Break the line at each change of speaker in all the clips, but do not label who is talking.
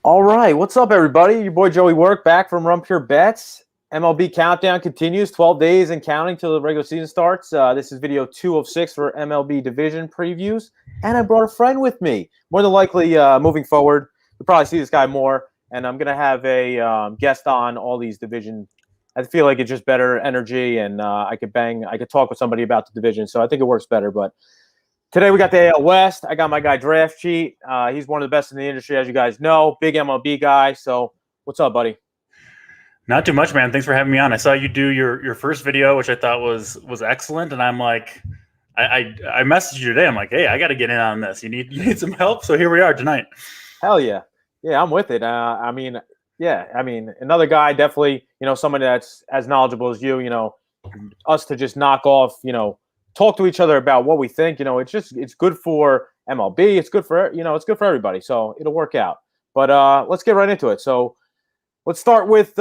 All right, what's up, everybody? Your boy Joey Work back from Run Pure Bets. MLB countdown continues, 12 days and counting till the regular season starts. This is video 2 of 6 for MLB division previews, and I brought a friend with me. More than likely, moving forward, you'll probably see this guy more, and I'm going to have a guest on all these division. I feel like it's just better energy, and I could talk with somebody about the division, so I think it works better, but today we got the AL West. I got my guy Draft Cheat. He's one of the best in the industry, as you guys know. Big MLB guy. So what's up, buddy?
Not too much, man. Thanks for having me on. I saw you do your first video, which I thought was excellent, and I'm like, I messaged you today. I'm like, hey, I got to get in on this. You need some help. So here we are tonight.
Hell yeah, yeah, I'm with it. Another guy, definitely, someone that's as knowledgeable as you. Us to just knock off, talk to each other about what we think. It's good for MLB. It's good for it's good for everybody. So it'll work out. But let's get right into it. So let's start with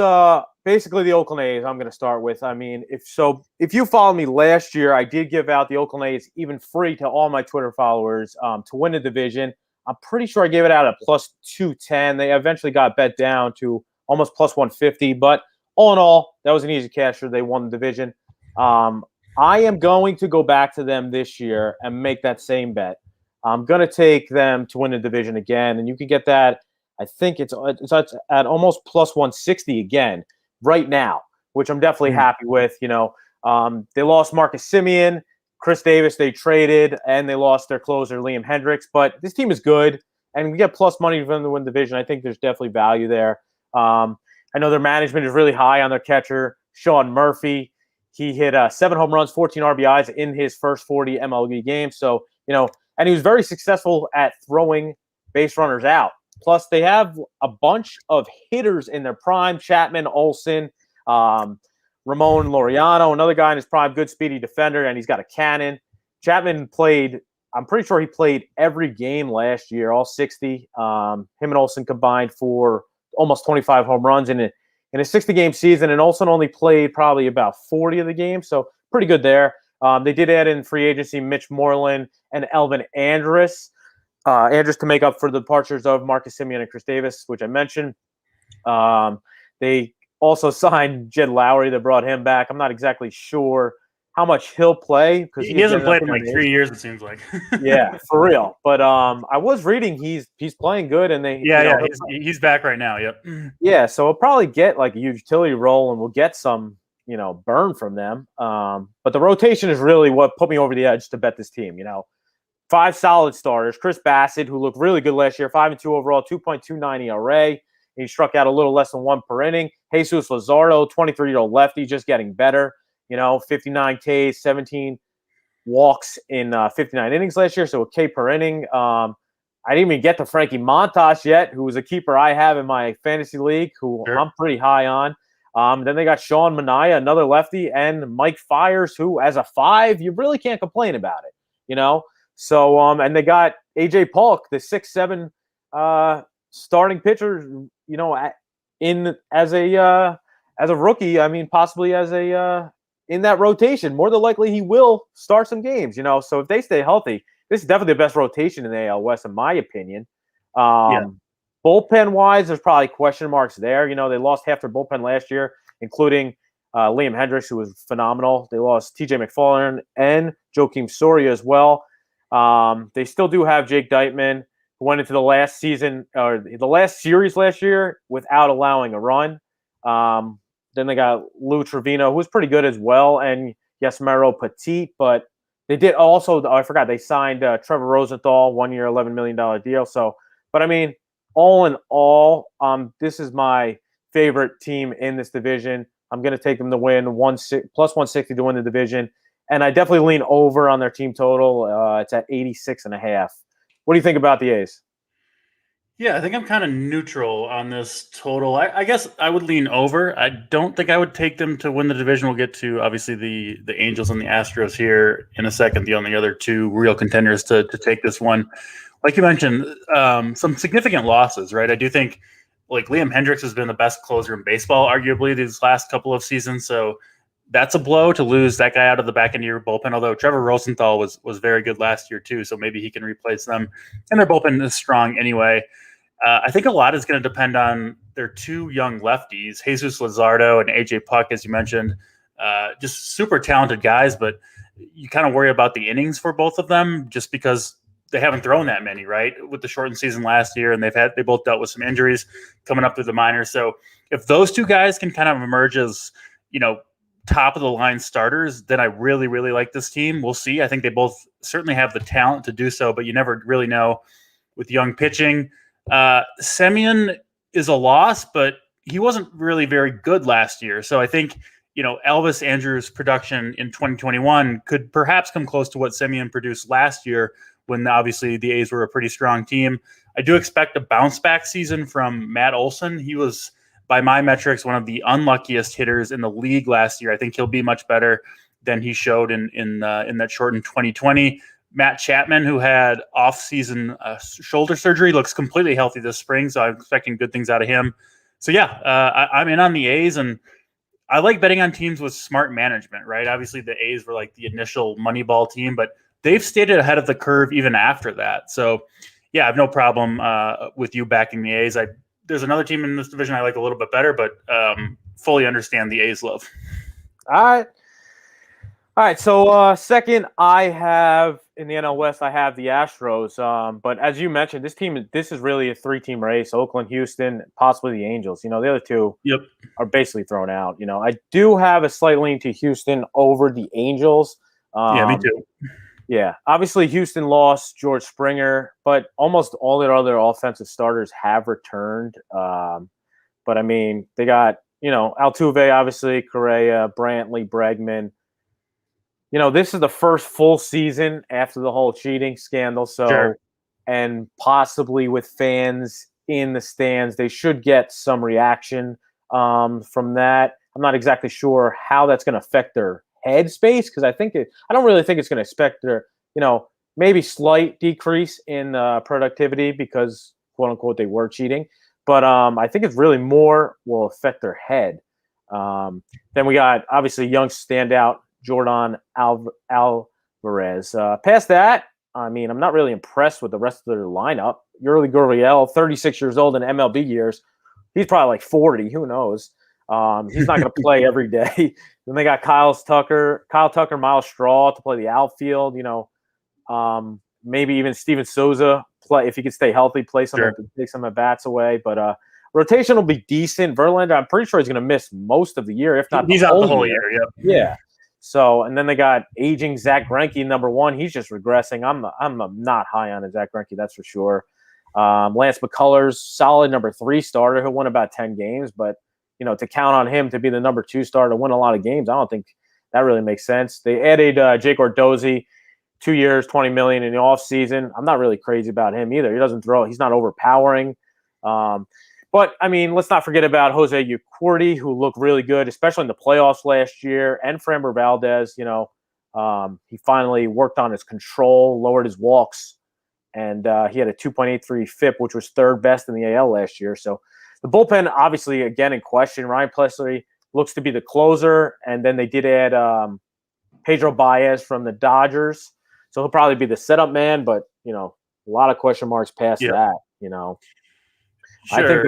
basically the Oakland A's. I'm going to start with. If you followed me last year, I did give out the Oakland A's even free to all my Twitter followers to win the division. I'm pretty sure I gave it out at plus 210. They eventually got bet down to almost plus 150. But all in all, that was an easy casher. They won the division. I am going to go back to them this year and make that same bet. I'm going to take them to win the division again, and you can get that. I think it's at almost plus 160 again right now, which I'm definitely happy with. They lost Marcus Semien, Chris Davis they traded, and they lost their closer Liam Hendricks. But this team is good, and we get plus money for them to win the division. I think there's definitely value there. I know their management is really high on their catcher, Sean Murphy. He hit 7 home runs, 14 RBIs in his first 40 MLB games. So, and he was very successful at throwing base runners out. Plus, they have a bunch of hitters in their prime. Chapman, Olsen, Ramon Laureano, another guy in his prime, good speedy defender, and he's got a cannon. Chapman I'm pretty sure he played every game last year, all 60. Him and Olsen combined for almost 25 home runs in a 60-game season, and Olsen only played probably about 40 of the games, so pretty good there. They did add in free agency Mitch Moreland and Elvin Andrus. Andrus to make up for the departures of Marcus Semien and Chris Davis, which I mentioned. They also signed Jed Lowry. They brought him back. I'm not exactly sure how much he'll play because
he hasn't played in like 3 years. It seems like.
Yeah, for real. But I was reading he's playing good, and
he's back right now. Yep.
Yeah, so we'll probably get like a utility role, and we'll get some burn from them. But the rotation is really what put me over the edge to bet this team. 5 solid starters. Chris Bassett, who looked really good last year, 5-2 overall, 2.29 ERA. He struck out a little less than 1 per inning. Jesus Luzardo, 23-year-old lefty, just getting better. 59 Ks, 17 walks in 59 innings last year, so a K per inning. I didn't even get to Frankie Montas yet, who was a keeper I have in my fantasy league, who Sure. I'm pretty high on. Then they got Sean Manaea, another lefty, and Mike Fiers, who, as a 5, you really can't complain about it, So, and they got AJ Polk, the 6'7" starting pitcher, as a rookie. I mean, possibly as in that rotation. More than likely, he will start some games. So if they stay healthy, this is definitely the best rotation in the AL West, in my opinion. Bullpen wise, there's probably question marks there. They lost half their bullpen last year, including Liam Hendricks, who was phenomenal. They lost TJ McFarland and Joakim Soria as well. They still do have Jake Deitman, who went into the last season or the last series last year without allowing a run. Then they got Lou Trevino, who was pretty good as well, and Yasmero Petit. But they did also, I forgot, they signed Trevor Rosenthal, 1 year, $11 million deal. So, but I mean, all in all, this is my favorite team in this division. I'm going to take them to win plus 160 to win the division. And I definitely lean over on their team total. It's at 86.5. What do you think about the A's?
Yeah, I think I'm kind of neutral on this total. I guess I would lean over. I don't think I would take them to win the division. We'll get to, obviously, the Angels and the Astros here in a second, the only other 2 real contenders to take this one. Like you mentioned, some significant losses, right? I do think like Liam Hendricks has been the best closer in baseball, arguably, these last couple of seasons. So that's a blow to lose that guy out of the back end of your bullpen, although Trevor Rosenthal was very good last year too, so maybe he can replace them. And their bullpen is strong anyway. I think a lot is going to depend on their two young lefties, Jesus Luzardo and AJ Puck, as you mentioned. Just super talented guys, but you kind of worry about the innings for both of them just because they haven't thrown that many, right? With the shortened season last year, and they both dealt with some injuries coming up through the minors. So if those two guys can kind of emerge as, top of the line starters, then I really, really like this team. We'll see. I think they both certainly have the talent to do so, but you never really know with young pitching. Semyon is a loss, but he wasn't really very good last year. So I think, Elvis Andrews' production in 2021 could perhaps come close to what Semyon produced last year when obviously the A's were a pretty strong team. I do expect a bounce back season from Matt Olson. He was, by my metrics, one of the unluckiest hitters in the league last year. I think he'll be much better than he showed in that shortened 2020. Matt Chapman, who had off-season shoulder surgery, looks completely healthy this spring, so I'm expecting good things out of him. So, I'm in on the A's, and I like betting on teams with smart management, right? Obviously, the A's were like the initial Moneyball team, but they've stayed ahead of the curve even after that. So, I have no problem with you backing the A's. There's another team in this division I like a little bit better, but fully understand the A's love.
All right. So second, I have in the NL West, I have the Astros. But as you mentioned, this is really a 3-team race: Oakland, Houston, possibly the Angels. The other two are basically thrown out. I do have a slight lean to Houston over the Angels.
Me too.
Yeah, obviously Houston lost George Springer, but almost all their other offensive starters have returned. But I mean, they got, Altuve, obviously, Correa, Brantley, Bregman. This is the first full season after the whole cheating scandal. So,
sure.
And possibly with fans in the stands, they should get some reaction from that. I'm not exactly sure how that's going to affect their headspace, because I don't really think it's going to affect their, maybe slight decrease in productivity because, quote unquote, they were cheating. But I think it's really more will affect their head. Then we got obviously young standout Jordan Alvarez. Past that, I mean, I'm not really impressed with the rest of their lineup. Yurli Gurriel, 36 years old in MLB years. He's probably like 40. Who knows? He's not going to play every day. Then they got Kyle Tucker, Miles Straw to play the outfield. Maybe even Steven Souza play if he could stay healthy, play some, take some at bats away. But rotation will be decent. Verlander, I'm pretty sure he's going to miss most of the year, if not
he's out the whole year. Yep.
Yeah. So, and then they got aging Zach Greinke, number one. He's just regressing. I'm not high on Zach Greinke, that's for sure. Lance McCullers, solid number 3 starter who won about 10 games, but to count on him to be the number 2 starter to win a lot of games, I don't think that really makes sense. They added Jake Ordozzi, 2 years, $20 million in the offseason. I'm not really crazy about him either. He doesn't throw. He's not overpowering. But, I mean, let's not forget about Jose Urquidy, who looked really good, especially in the playoffs last year, and Framber Valdez. He finally worked on his control, lowered his walks, and he had a 2.83 FIP, which was 3rd best in the AL last year. So the bullpen, obviously, again, in question. Ryan Pressly looks to be the closer, and then they did add Pedro Baez from the Dodgers. So he'll probably be the setup man, but, a lot of question marks past that,
Sure.
I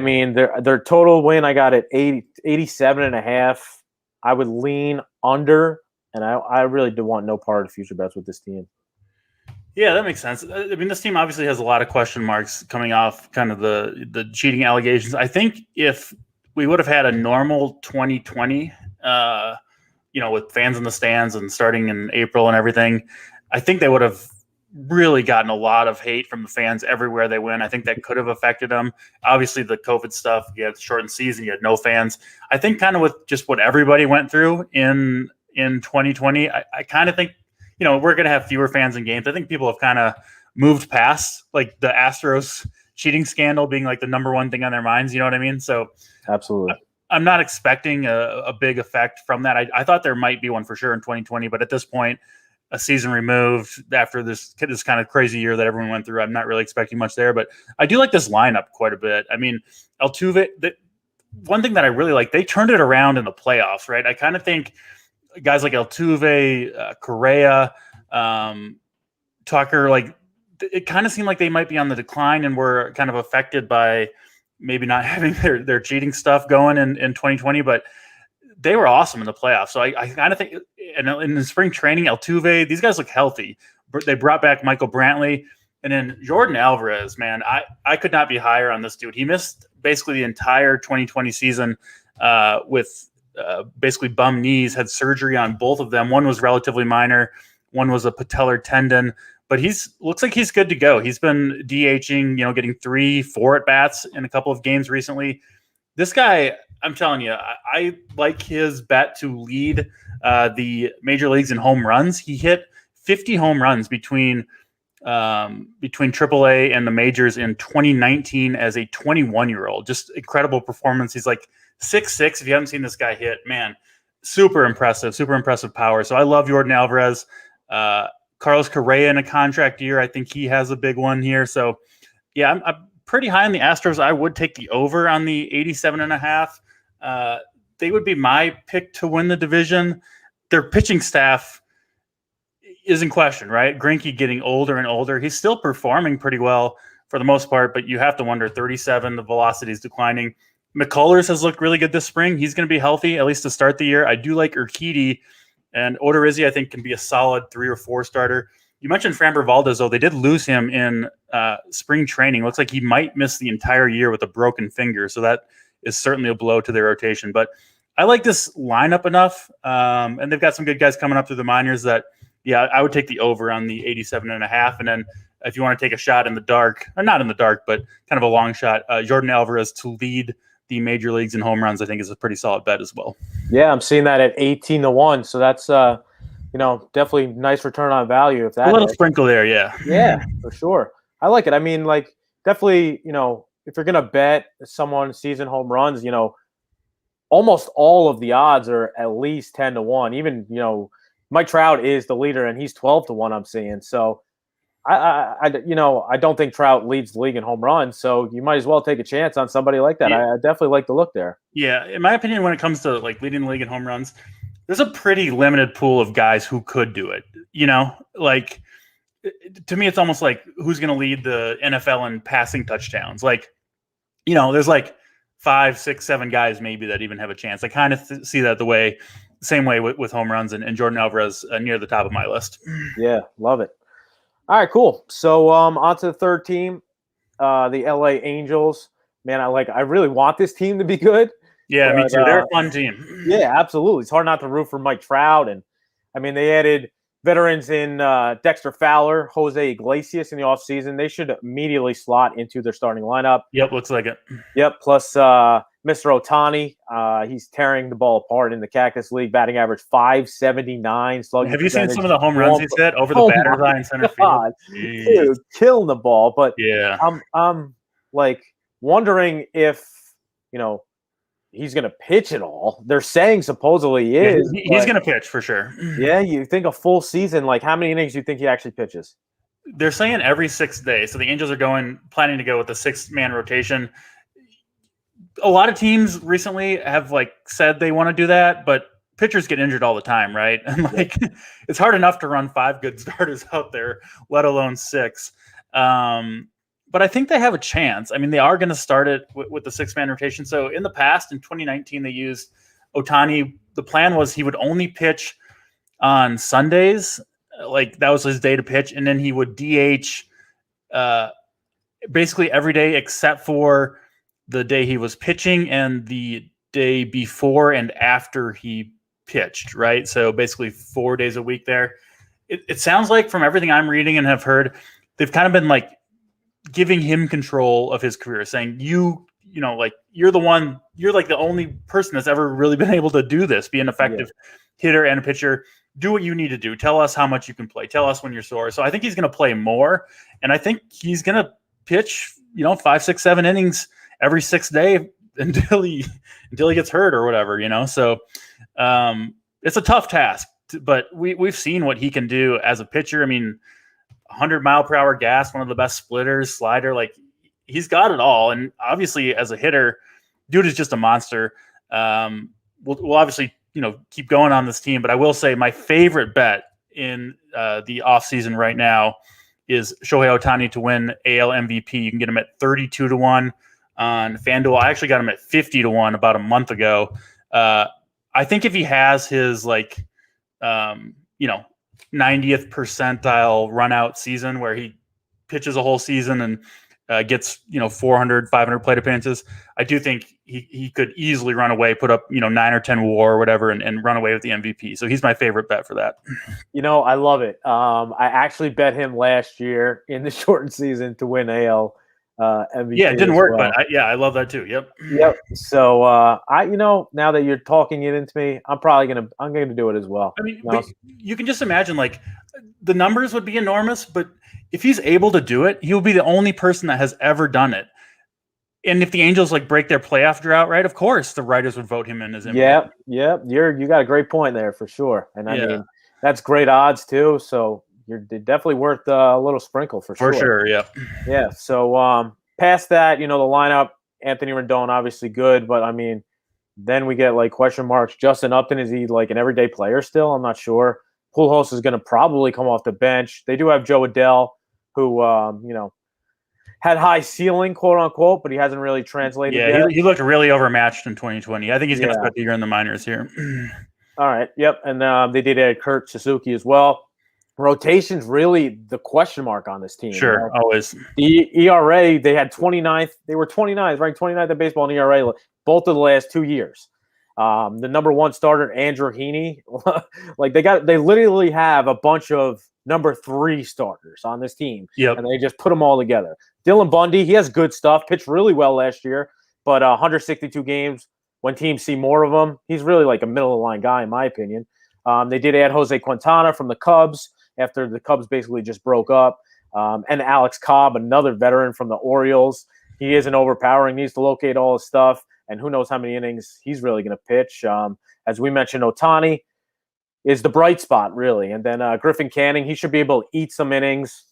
think they're, their total win, I got at 87.5. I would lean under, and I really do want no part of future bets with this team.
Yeah, that makes sense. I mean, this team obviously has a lot of question marks coming off kind of the cheating allegations. I think if we would have had a normal 2020, with fans in the stands and starting in April and everything, I think they would have really gotten a lot of hate from the fans everywhere they went. I think that could have affected them. Obviously, the COVID stuff, you had the shortened season, you had no fans. I think kind of with just what everybody went through in 2020, I kind of think, we're going to have fewer fans in games. I think people have kind of moved past like the Astros cheating scandal being like the number one thing on their minds. You know what I mean? So
absolutely.
I'm not expecting a big effect from that. I thought there might be one for sure in 2020, but at this point, a season removed after this kind of crazy year that everyone went through, I'm not really expecting much there. But I do like this lineup quite a bit. I mean, Altuve, one thing that I really like, they turned it around in the playoffs, right? I kind of think guys like Altuve, Correa, Tucker, like it kind of seemed like they might be on the decline and were kind of affected by maybe not having their cheating stuff going in 2020, but they were awesome in the playoffs. So I kind of think in the spring training, Altuve, these guys look healthy. They brought back Michael Brantley, and then Jordan Alvarez, man, I could not be higher on this dude. He missed basically the entire 2020 season with basically bum knees, had surgery on both of them. One was relatively minor. One was a patellar tendon, but looks like he's good to go. He's been DHing, getting 3-4 at bats in a couple of games recently. This guy, I'm telling you, I like his bet to lead the major leagues in home runs. He hit 50 home runs between AAA and the majors in 2019 as a 21-year-old. Just incredible performance. He's like 6'6". If you haven't seen this guy hit, man, super impressive power. So I love Jordan Alvarez. Carlos Correa in a contract year. I think he has a big one here. So yeah, I'm pretty high on the Astros. I would take the over on the 87.5. They would be my pick to win the division. Their pitching staff is in question, right? Greinke getting older and older. He's still performing pretty well for the most part, but you have to wonder, 37, the velocity is declining. McCullers has looked really good this spring. He's going to be healthy, at least to start the year. I do like Urquidy, and Odorizzi, I think, can be a solid 3 or 4 starter. You mentioned Framber Valdez, though. They did lose him in spring training. Looks like he might miss the entire year with a broken finger, so that is certainly a blow to their rotation. But I like this lineup enough, and they've got some good guys coming up through the minors that, yeah, I would take the over on the 87.5. And then if you want to take a shot in the dark, or not in the dark, but kind of a long shot, Jordan Alvarez to lead the major leagues in home runs, I think, is a pretty solid bet as well.
Yeah, I'm seeing that at 18-1. So that's definitely nice return on value. If that
a little sprinkle there, yeah.
Yeah, for sure. I like it. I mean, like, definitely, if you're gonna bet someone season home runs, almost all of the odds are at least 10-1. Even, Mike Trout is the leader and he's 12-1, I'm seeing. So I don't think Trout leads the league in home runs, so you might as well take a chance on somebody like that. Yeah. I definitely like the look there.
Yeah, in my opinion, when it comes to like leading the league in home runs, there's a pretty limited pool of guys who could do it. Like, to me, it's almost like who's going to lead the NFL in passing touchdowns. Like, there's like 5, 6, 7 guys maybe that even have a chance. I kind of see that the same way with home runs, and Jordan Alvarez near the top of my list.
Yeah, love it. All right, cool. So on to the third team, the LA Angels. Man, I really want this team to be good.
Yeah, me too. They're a fun team.
Yeah, absolutely. It's hard not to root for Mike Trout. And, I mean, they added veterans in Dexter Fowler, Jose Iglesias in the offseason. They should immediately slot into their starting lineup.
Yep, looks like it.
Yep, plus Mr. Ohtani. He's tearing the ball apart in the Cactus League, batting average .579.
Have you seen some of the home runs he's hit over the batter's eye in center field?
Dude, killing the ball. But
yeah,
I'm like wondering if, he's going to pitch it all. They're saying supposedly he is.
Yeah, he's going to pitch for sure.
Yeah, you think a full season, like how many innings do you think he actually pitches?
They're saying every 6 days. So the Angels are planning to go with a 6-man rotation. A lot of teams recently have said they want to do that, but pitchers get injured all the time, right? And it's hard enough to run 5 good starters out there, let alone 6. But I think they have a chance. I mean, they are going to start it with the 6-man rotation. So in the past, in 2019, they used Ohtani. The plan was he would only pitch on Sundays. That was his day to pitch. And then he would DH basically every day except for the day he was pitching and the day before and after he pitched, right? So basically 4 days a week there. It sounds like from everything I'm reading and have heard, they've kind of been giving him control of his career, saying you're the one, you're the only person that's ever really been able to do this, be an effective hitter and a pitcher. Do what you need to do. Tell us how much you can play. Tell us when you're sore. So I think he's going to play more, and I think he's going to pitch, 5, 6, 7 innings every 6th day until he gets hurt or whatever, So it's a tough task, but we've seen what he can do as a pitcher. I mean, 100-mile-per-hour gas, one of the best splitters, slider, he's got it all. And obviously as a hitter, dude is just a monster. We'll obviously, keep going on this team, but I will say my favorite bet in the offseason right now is Shohei Ohtani to win AL MVP. You can get him at 32-1 on FanDuel. I actually got him at 50-1 about a month ago. I think if he has his 90th percentile run out season where he pitches a whole season and gets 400, 500 plate appearances, I do think he could easily run away, put up 9 or 10 WAR or whatever, and run away with the MVP. So he's my favorite bet for that.
I love it. I actually bet him last year in the shortened season to win AL MVP.
Yeah, it didn't work, but I love that too. Yep.
So now that you're talking it into me, I'm gonna do it as well.
I mean, you can just imagine the numbers would be enormous, but if he's able to do it, he will be the only person that has ever done it. And if the Angels break their playoff drought, right, of course the writers would vote him in as MVP.
Yeah. You got a great point there for sure. And I mean, that's great odds too. So you're definitely worth a little sprinkle for sure.
For sure, yeah.
Yeah. So past that, the lineup, Anthony Rendon obviously good, but I mean, then we get question marks. Justin Upton, is he an everyday player still? I'm not sure. Pujols is going to probably come off the bench. They do have Joe Adele, who had high ceiling, quote unquote, but he hasn't really translated yet.
Yeah, he looked really overmatched in 2020. I think he's going to spend the year in the minors here.
All right, yep. And they did add Kurt Suzuki as well. Rotation's really the question mark on this team.
Sure, always.
The ERA, they had 29th. They were 29th, ranked 29th in baseball in ERA both of the last 2 years. The number one starter, Andrew Heaney, they literally have a bunch of number 3 starters on this team.
Yep.
And they just put them all together. Dylan Bundy, he has good stuff, pitched really well last year, but 162 games, when teams see more of him, he's really a middle of the line guy, in my opinion. They did add Jose Quintana from the Cubs after the Cubs basically just broke up. And Alex Cobb, another veteran from the Orioles. He isn't overpowering, needs to locate all his stuff. And who knows how many innings he's really going to pitch. As we mentioned, Ohtani is the bright spot, really. And then Griffin Canning, he should be able to eat some innings.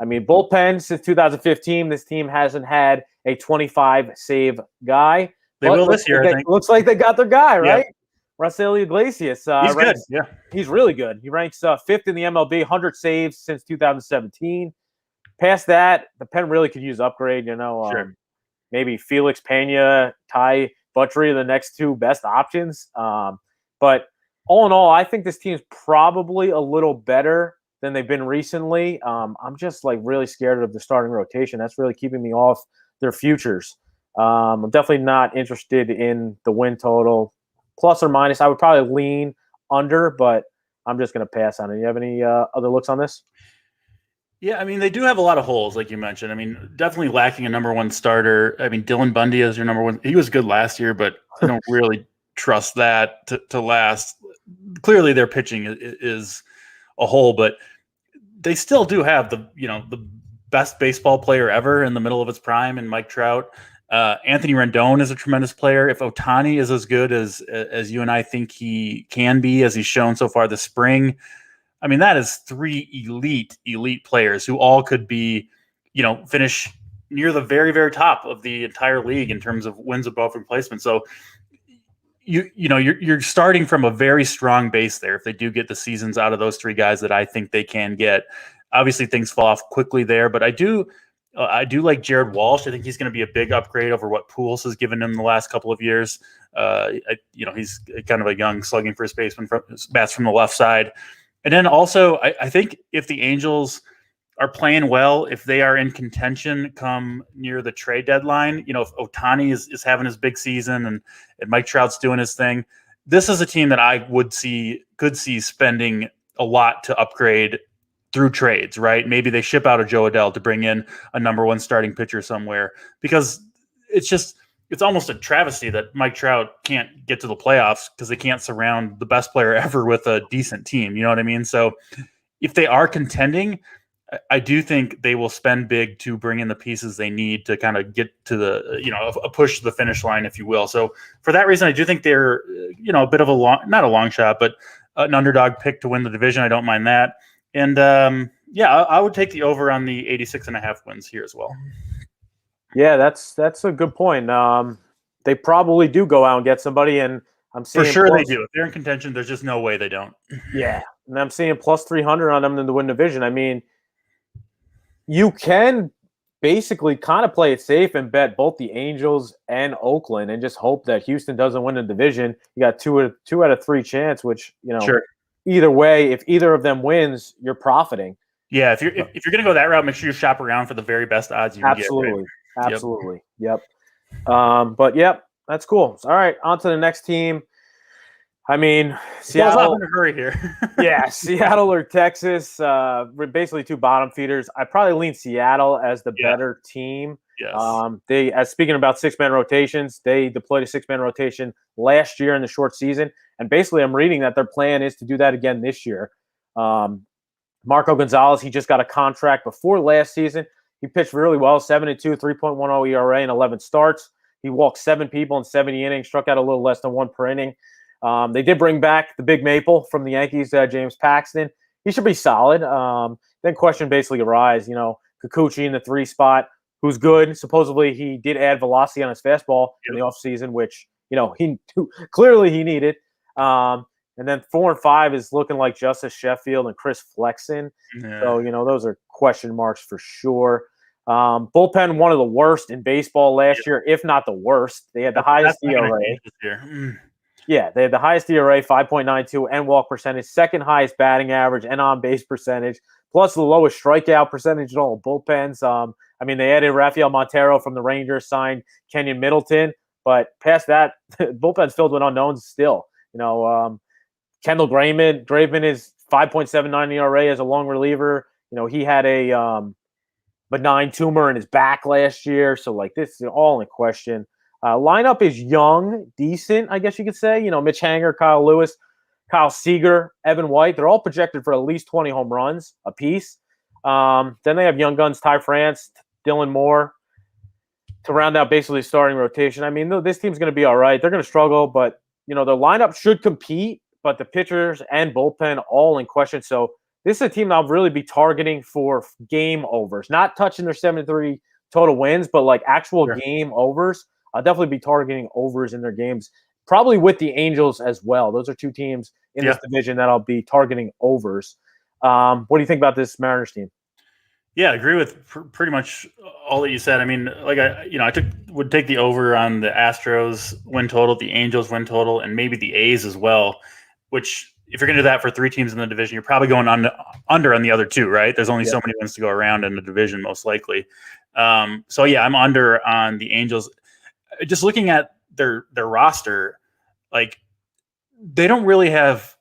I mean, bullpen since 2015, this team hasn't had a 25-save guy.
They will this year, I think.
Looks like they got their guy, right? Yeah. Raisel Iglesias.
He's good, yeah.
He's really good. He ranks 5th in the MLB, 100 saves since 2017. Past that, the pen really could use upgrade,
Sure.
Maybe Felix Pena, Ty Buttrey are the next 2 best options. But all in all, I think this team's probably a little better than they've been recently. I'm just really scared of the starting rotation. That's really keeping me off their futures. I'm definitely not interested in the win total. Plus or minus, I would probably lean under, but I'm just going to pass on it. You have any other looks on this?
Yeah, I mean, they do have a lot of holes, like you mentioned. I mean, definitely lacking a number 1 starter. I mean, Dylan Bundy is your number 1. He was good last year, but I don't really trust that to last. Clearly, their pitching is a hole, but they still do have the best baseball player ever in the middle of its prime in Mike Trout. Anthony Rendon is a tremendous player. If Ohtani is as good as you and I think he can be, as he's shown so far this spring, I mean, that is 3 elite players who all could be, finish near the very, very top of the entire league in terms of wins above replacement. So you're starting from a very strong base there if they do get the seasons out of those 3 guys that I think they can get. Obviously, things fall off quickly there, but I do like Jared Walsh. I think he's going to be a big upgrade over what Pujols has given him the last couple of years. He's kind of a young slugging first baseman, bats from the left side. And then also, I think if the Angels are playing well, if they are in contention come near the trade deadline, if Ohtani is having his big season and Mike Trout's doing his thing, this is a team that I could see spending a lot to upgrade through trades, right? Maybe they ship out a Joe Adele to bring in a number 1 starting pitcher somewhere, because it's almost a travesty that Mike Trout can't get to the playoffs because they can't surround the best player ever with a decent team. You know what I mean? So if they are contending, I do think they will spend big to bring in the pieces they need to kind of get to a push to the finish line, if you will. So for that reason, I do think they're, a bit of not a long shot, but an underdog pick to win the division. I don't mind that. And I would take the over on the 86.5 wins here as well.
Yeah, that's a good point. They probably do go out and get somebody, and I'm seeing
for sure they do. If they're in contention, there's just no way they don't.
Yeah, and I'm seeing plus 300 on them to win division. I mean, You can basically kind of play it safe and bet both the Angels and Oakland and just hope that Houston doesn't win the division. You got two out of three chance, which,
Sure.
either way, if either of them wins, you're profiting.
Yeah, if you're gonna go that route, make sure you shop around for the very best odds you can get.
Absolutely. Absolutely. Yep. But yep, that's cool. All right, on to the next team. I mean, Seattle
in a hurry here.
Yeah, Seattle or Texas. We're basically two bottom feeders. I probably lean Seattle as the better team.
Yes.
Speaking about 6-man rotations, they deployed a 6-man rotation last year in the short season, and basically, I'm reading that their plan is to do that again this year. Marco Gonzalez, he just got a contract before last season. He pitched really well, 7-2, 3.10 ERA in 11 starts. He walked 7 people in 70 innings, struck out a little less than 1 per inning. They did bring back the big maple from the Yankees, James Paxton. He should be solid. Then question basically arise, Kikuchi in the 3 spot, who's good. Supposedly he did add velocity on his fastball in the offseason, which, he clearly he needed. And then 4 and 5 is looking like Justice Sheffield and Chris Flexen.
Yeah.
So, those are question marks for sure. Bullpen, one of the worst in baseball last year, if not the worst. They had the highest ERA. Yeah, they had the highest ERA, 5.92, and walk percentage, second highest batting average and on-base percentage, plus the lowest strikeout percentage in all bullpens. They added Rafael Montero from the Rangers, signed Kenyon Middleton, but past that, bullpen's filled with unknowns still. Kendall Graveman is 5.79 ERA as a long reliever. He had a benign tumor in his back last year, so this is all in question. Lineup is young, decent, I guess you could say. Mitch Hanger, Kyle Lewis, Kyle Seager, Evan White. They're all projected for at least 20 home runs apiece. Then they have young guns, Ty France, Dylan Moore, to round out basically the starting rotation. This team's going to be all right. They're going to struggle, but, the lineup should compete, but the pitchers and bullpen all in question. So this is a team I'll really be targeting for game overs, not touching their 7-3 total wins, but actual game overs. I'll definitely be targeting overs in their games, probably with the Angels as well. Those are two teams in this division that I'll be targeting overs. What do you think about this Mariners team?
Yeah, I agree with pretty much all that you said. I would take the over on the Astros win total, the Angels win total, and maybe the A's as well. Which, if you're going to do that for 3 teams in the division, you're probably going under on the other 2, right? There's only so many wins to go around in the division, most likely. I'm under on the Angels. Just looking at their roster, they don't really have.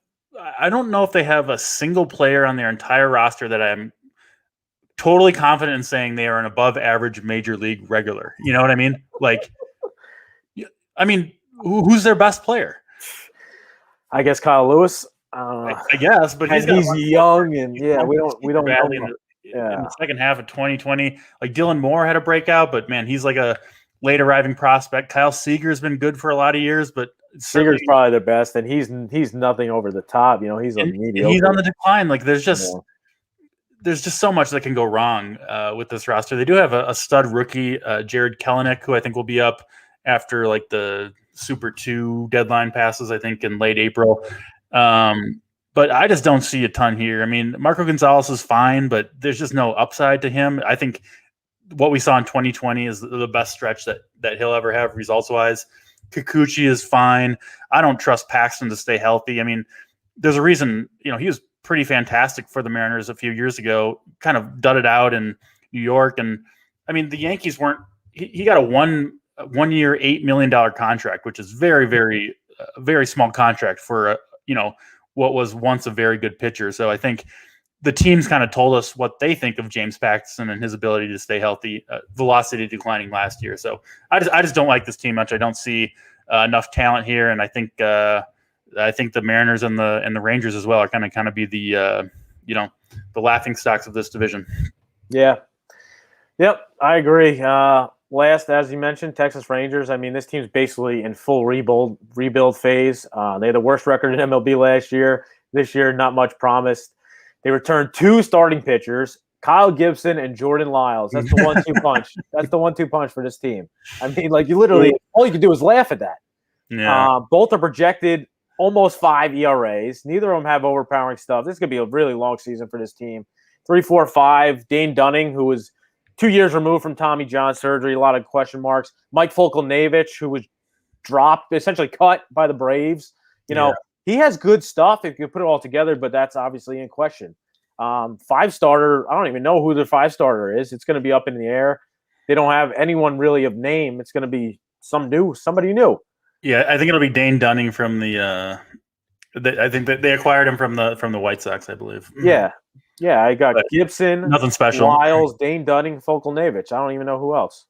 I don't know if they have a single player on their entire roster that I'm totally confident in saying they are an above average major league regular. You know what I mean? Who's their best player?
I guess Kyle Lewis.
I guess, but he's
young, and we don't know.
In the second half of 2020, Dylan Moore had a breakout, but man, he's a late arriving prospect. Kyle Seager's been good for a lot of years, but
Seager's probably the best, and he's nothing over the top. He's mediocre.
He's on the decline. There's just so much that can go wrong with this roster. They do have a stud rookie, Jared Kelenic, who I think will be up after the Super 2 deadline passes, I think in late April. But I just don't see a ton here. Marco Gonzalez is fine, but there's just no upside to him. I think what we saw in 2020 is the best stretch that he'll ever have results-wise. Kikuchi is fine. I don't trust Paxton to stay healthy. There's a reason, he was pretty fantastic for the Mariners a few years ago, kind of dudded out in New York. And the Yankees weren't, he got a one year, $8 million contract, which is very, very, very small contract for, what was once a very good pitcher. So I think the teams kind of told us what they think of James Paxton and his ability to stay healthy, velocity declining last year. So I just don't like this team much. I don't see enough talent here. And I think the Mariners and the Rangers as well are kind of be the laughing stocks of this division. Yeah.
Yep. I agree. Last, as you mentioned, Texas Rangers. This team's basically in full rebuild phase. They had the worst record in MLB last year. This year, not much promised. They returned 2 starting pitchers, Kyle Gibson and Jordan Lyles. That's the 1-2 punch. That's the 1-2 punch for this team. You literally, all you can do is laugh at that.
Yeah.
Both are projected almost 5 ERAs. Neither of them have overpowering stuff. This is going to be a really long season for this team. 3, 4, 5. Dane Dunning, who was 2 years removed from Tommy John surgery, a lot of question marks. Mike Folkelnavich, who was dropped, essentially cut by the Braves. He has good stuff if you put it all together, but that's obviously in question. 5-starter, I don't even know who the 5-starter is. It's going to be up in the air. They don't have anyone really of name. It's going to be somebody new.
Yeah, I think it'll be Dane Dunning from I think that they acquired him from the White Sox, I believe.
Yeah. I got Gibson,
nothing special.
Wiles, Dane Dunning, Folkelnavich. I don't even know who else.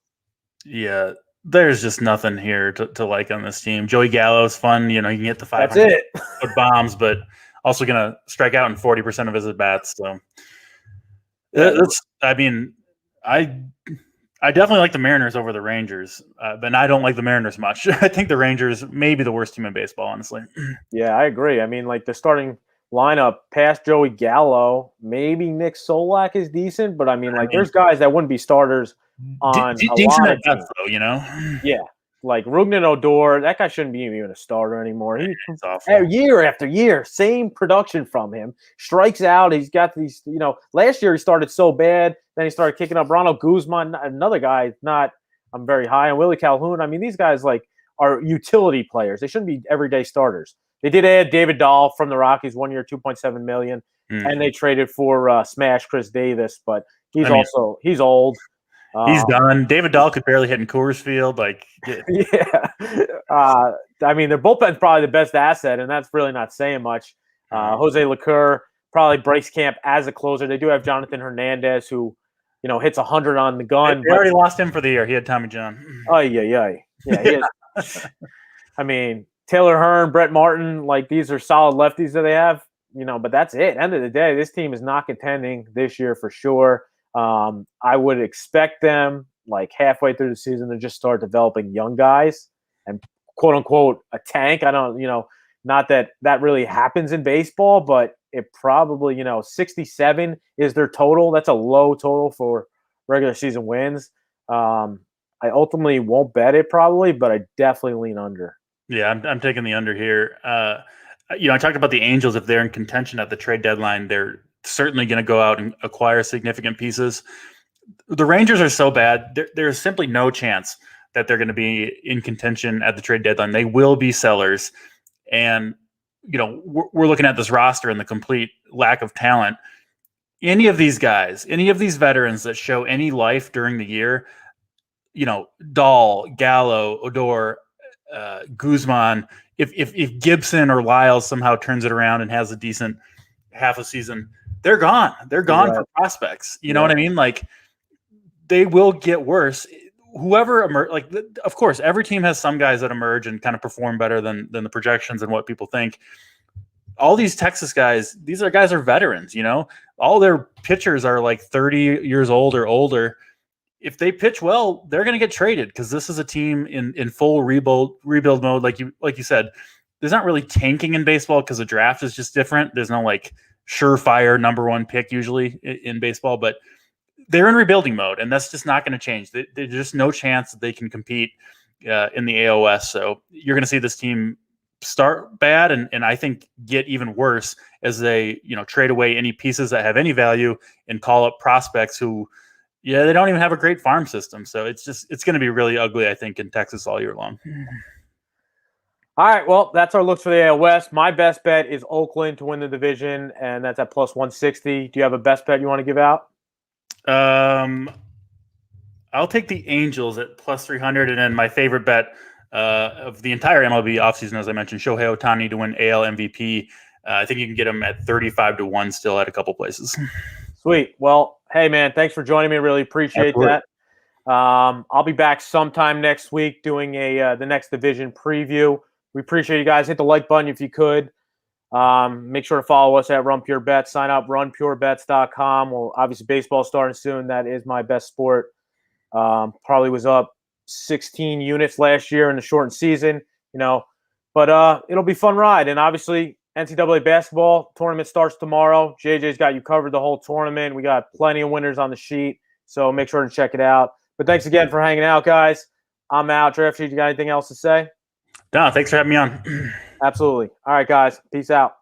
Yeah, there's just nothing here to like on this team. Joey Gallo's fun. You can get the 500-foot bombs, but also going to strike out in 40% of his at bats. So, I definitely like the Mariners over the Rangers, but I don't like the Mariners much. I think the Rangers may be the worst team in baseball, honestly.
Yeah, I agree. I mean, like the starting lineup past Joey Gallo, maybe Nick Solak is decent, but there's guys that wouldn't be starters on a lot of teams.
Though,
Yeah, like Rugnan Odor, that guy shouldn't be even a starter anymore.
It's awful.
Year after year, same production from him. Strikes out. He's got these, last year he started so bad, then he started kicking up. Ronald Guzman, another guy, I'm very high on. Willie Calhoun. I mean, these guys are utility players. They shouldn't be everyday starters. They did add David Dahl from the Rockies, 1 year, $2.7 million, and they traded for Smash Chris Davis, but he's old.
He's done. David Dahl could barely hit in Coors Field.
Yeah. Their bullpen's probably the best asset, and that's really not saying much. Jose Leclerc probably breaks camp as a closer. They do have Jonathan Hernandez, who, hits 100 on the gun.
They already lost him for the year. He had Tommy John.
Oh, yeah. Yeah, Taylor Hearn, Brett Martin, these are solid lefties that they have, but that's it. End of the day, this team is not contending this year for sure. I would expect them halfway through the season to just start developing young guys and quote unquote a tank. I don't, not that really happens in baseball, but it probably, 67 is their total. That's a low total for regular season wins. I ultimately won't bet it probably, but I definitely lean under.
Yeah, I'm taking the under here. I talked about the Angels. If they're in contention at the trade deadline, they're certainly going to go out and acquire significant pieces. The Rangers are so bad. There's simply no chance that they're going to be in contention at the trade deadline. They will be sellers. And, we're looking at this roster and the complete lack of talent. Any of these guys, any of these veterans that show any life during the year, Dahl, Gallo, Odor, Guzman, if Gibson or Lyles somehow turns it around and has a decent half a season, they're gone. They're gone for prospects. You know what I mean? They will get worse. Whoever of course, every team has some guys that emerge and kind of perform better than the projections and what people think. All these Texas guys, these guys are veterans. All their pitchers are 30 years old or older. If they pitch well, they're going to get traded because this is a team in full rebuild mode. Like you said, there's not really tanking in baseball because the draft is just different. There's no surefire number one pick usually in baseball, but they're in rebuilding mode, and that's just not going to change. There's just no chance that they can compete in the AOS. So you're going to see this team start bad and I think get even worse as they trade away any pieces that have any value and call up prospects who. Yeah, they don't even have a great farm system. So it's going to be really ugly, I think, in Texas all year long.
All right, well, that's our looks for the AL West. My best bet is Oakland to win the division, and that's at plus 160. Do you have a best bet you want to give out?
I'll take the Angels at plus 300, and then my favorite bet of the entire MLB offseason, as I mentioned, Shohei Ohtani to win AL MVP. I think you can get him at 35-1 still at a couple places.
Sweet. Well, hey, man, thanks for joining me. Really appreciate that. I'll be back sometime next week doing the next division preview. We appreciate you guys. Hit the like button if you could. Make sure to follow us at Run Pure Bets. Sign up, runpurebets.com. Well, obviously, baseball starting soon. That is my best sport. Probably was up 16 units last year in the shortened season, but it'll be a fun ride. And obviously, NCAA basketball tournament starts tomorrow. JJ's got you covered the whole tournament. We got plenty of winners on the sheet, so make sure to check it out. But thanks again for hanging out, guys. I'm out. Draft Sheet, you got anything else to say?
No, thanks for having me on.
Absolutely. All right, guys. Peace out.